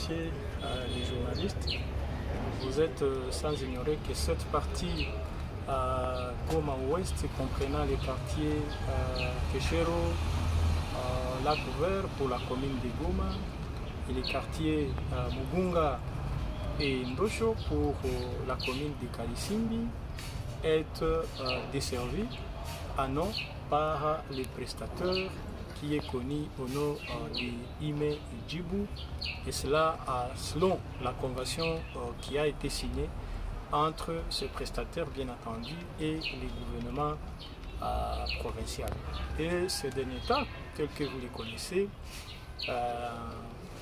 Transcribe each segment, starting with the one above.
remercier les journalistes. Vous êtes sans ignorer que cette partie Goma Ouest, comprenant les quartiers Keshero, Lac Vert pour la commune de Goma et les quartiers Mugunga et Ndosho pour la commune de Kalisimbi, est desservie à nom par les prestataires qui est connu au nom de Ime Djibou, et cela selon la convention qui a été signée entre ces prestataires bien entendu et les gouvernements provinciaux. Et ces derniers temps, tels que vous les connaissez,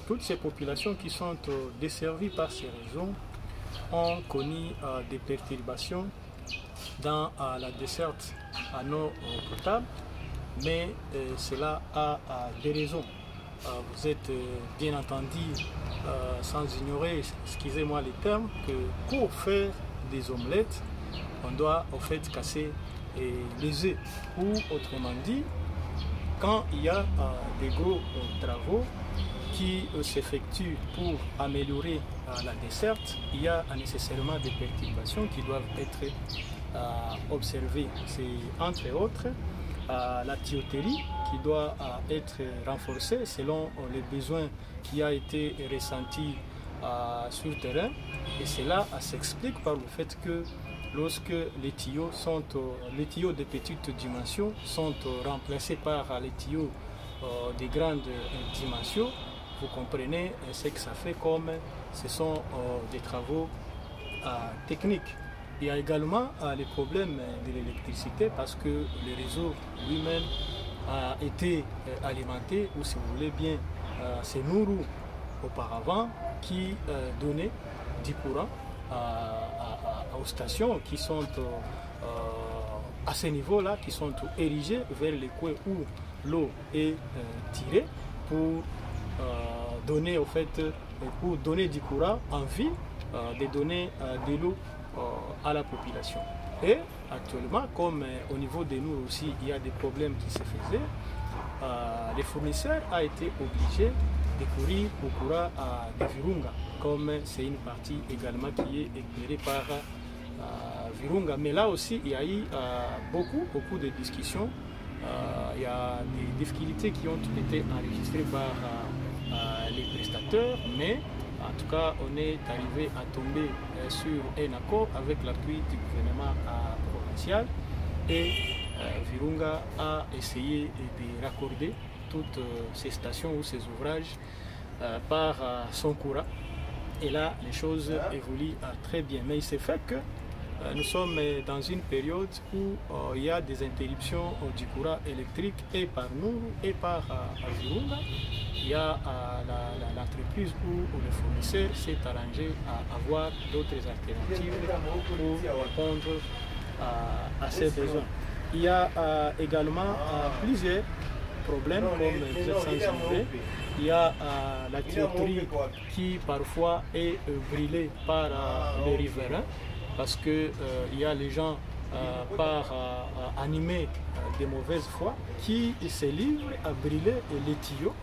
toutes ces populations qui sont desservies par ces raisons ont connu des perturbations dans la desserte en eau potable, mais cela a des raisons. Vous êtes bien entendu sans ignorer, excusez-moi les termes, que pour faire des omelettes, on doit en fait casser les œufs. Ou autrement dit, quand il y a des gros travaux qui s'effectuent pour améliorer la desserte, il y a nécessairement des perturbations qui doivent être observées. C'est entre autres la tuyauterie qui doit être renforcée selon les besoins qui a été ressenti sur le terrain, et cela s'explique par le fait que lorsque les tuyaux de petite dimension sont remplacés par les tuyaux de grande dimension, vous comprenez ce que ça fait, comme ce sont des travaux techniques. Il y a également les problèmes de l'électricité parce que le réseau lui-même a été alimenté, ou si vous voulez bien, c'est Nourou auparavant qui donnait du courant aux stations qui sont à ce niveau-là, qui sont érigées vers les coins où l'eau est tirée pour donner au fait, pour donner du courant en vie, de donner de l'eau à la population. Et actuellement, comme au niveau de nous aussi, il y a des problèmes qui se faisaient, les fournisseurs ont été obligés de courir au courant de Virunga, comme c'est une partie également qui est éclairée par Virunga. Mais là aussi, il y a eu beaucoup de discussions. Il y a des difficultés qui ont été enregistrées par les prestataires, mais en tout cas, on est arrivé à tomber sur un accord avec l'appui du gouvernement provincial, et Virunga a essayé de raccorder toutes ces stations ou ces ouvrages par son courant. Et là, les choses évoluent très bien. Mais il s'est fait que nous sommes dans une période où il y a des interruptions du courant électrique et par nous et par Virunga. Il y a l'entreprise où le fournisseur s'est arrangé à avoir d'autres alternatives pour répondre à ses besoins. Il y a également plusieurs problèmes, comme vous êtes sans ignorer. Il y a la tuyauterie qui parfois est brûlée par les riverains, parce qu'il y a les gens animés de mauvaise foi qui se livrent à brûler les tuyaux,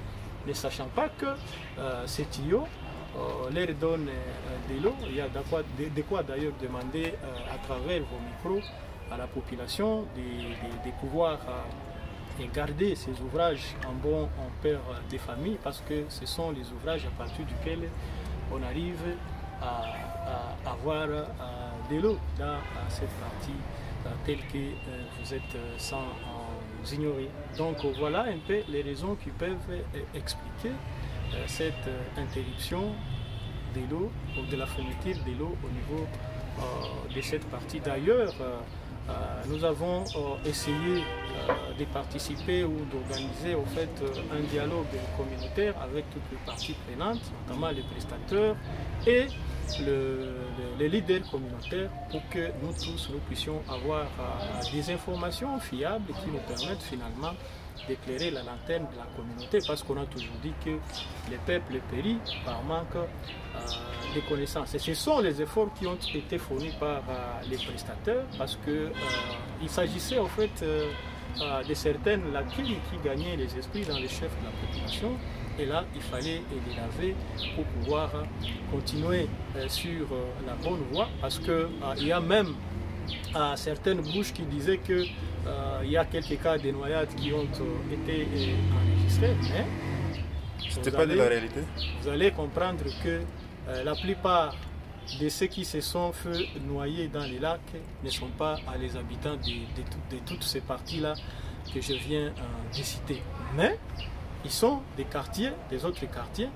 ne sachant pas que ces tuyaux leur donnent de l'eau. Il y a de quoi d'ailleurs demander à travers vos micros à la population de pouvoir garder ces ouvrages en bon père des familles, parce que ce sont les ouvrages à partir duquel on arrive à avoir de l'eau dans cette partie telle que vous êtes sans ignorer. Donc voilà un peu les raisons qui peuvent expliquer cette interruption de l'eau ou de la fourniture de l'eau au niveau de cette partie. D'ailleurs, nous avons essayé de participer ou d'organiser au fait un dialogue communautaire avec toutes les parties prenantes, notamment les prestataires et les leaders communautaires, pour que nous tous nous puissions avoir des informations fiables qui nous permettent finalement d'éclairer la lanterne de la communauté, parce qu'on a toujours dit que les peuples périssent par manque de connaissances. Et ce sont les efforts qui ont été fournis par les prestataires, parce qu'il s'agissait en fait de certaines lacunes qui gagnaient les esprits dans les chefs de la population, et là il fallait les laver pour pouvoir continuer sur la bonne voie, parce qu'il y a même certaines bouches qui disaient que il y a quelques cas de noyades qui ont été enregistrés, mais c'était pas de la réalité. Vous allez comprendre que la plupart de ceux qui se sont fait noyer dans les lacs ne sont pas les habitants de toutes ces parties-là que je viens de citer. Mais ils sont des quartiers, des autres quartiers,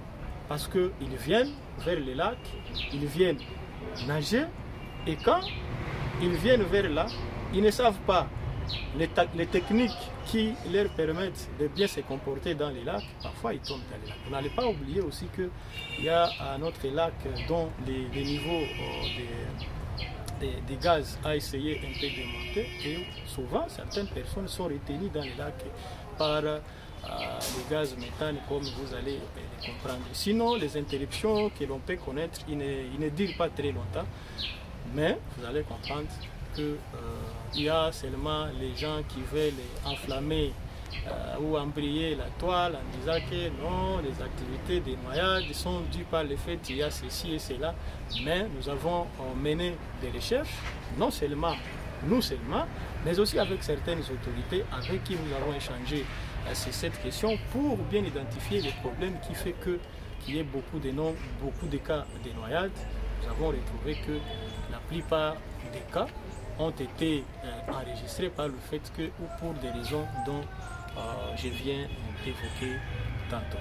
parce qu'ils viennent vers les lacs, ils viennent nager, et quand ils viennent vers là, ils ne savent pas les techniques qui leur permettent de bien se comporter dans les lacs. Parfois ils tombent dans les lacs. Vous n'allez pas oublier aussi qu'il y a un autre lac dont les niveaux des gaz a essayé un peu de monter, et souvent certaines personnes sont retenues dans les lacs par les gaz méthane, comme vous allez les comprendre. Sinon, les interruptions que l'on peut connaître, ils ne durent pas très longtemps, mais vous allez comprendre qu'il y a seulement les gens qui veulent enflammer ou embrayer la toile en disant que non, les activités des noyades sont dues par le fait qu'il y a ceci et cela. Mais nous avons mené des recherches, non seulement nous seulement, mais aussi avec certaines autorités avec qui nous avons échangé sur cette question pour bien identifier les problèmes qui fait qu'il y ait beaucoup de cas de noyades. Nous avons retrouvé que la plupart des cas ont été enregistrés par le fait que, ou pour des raisons dont je viens d'évoquer tantôt.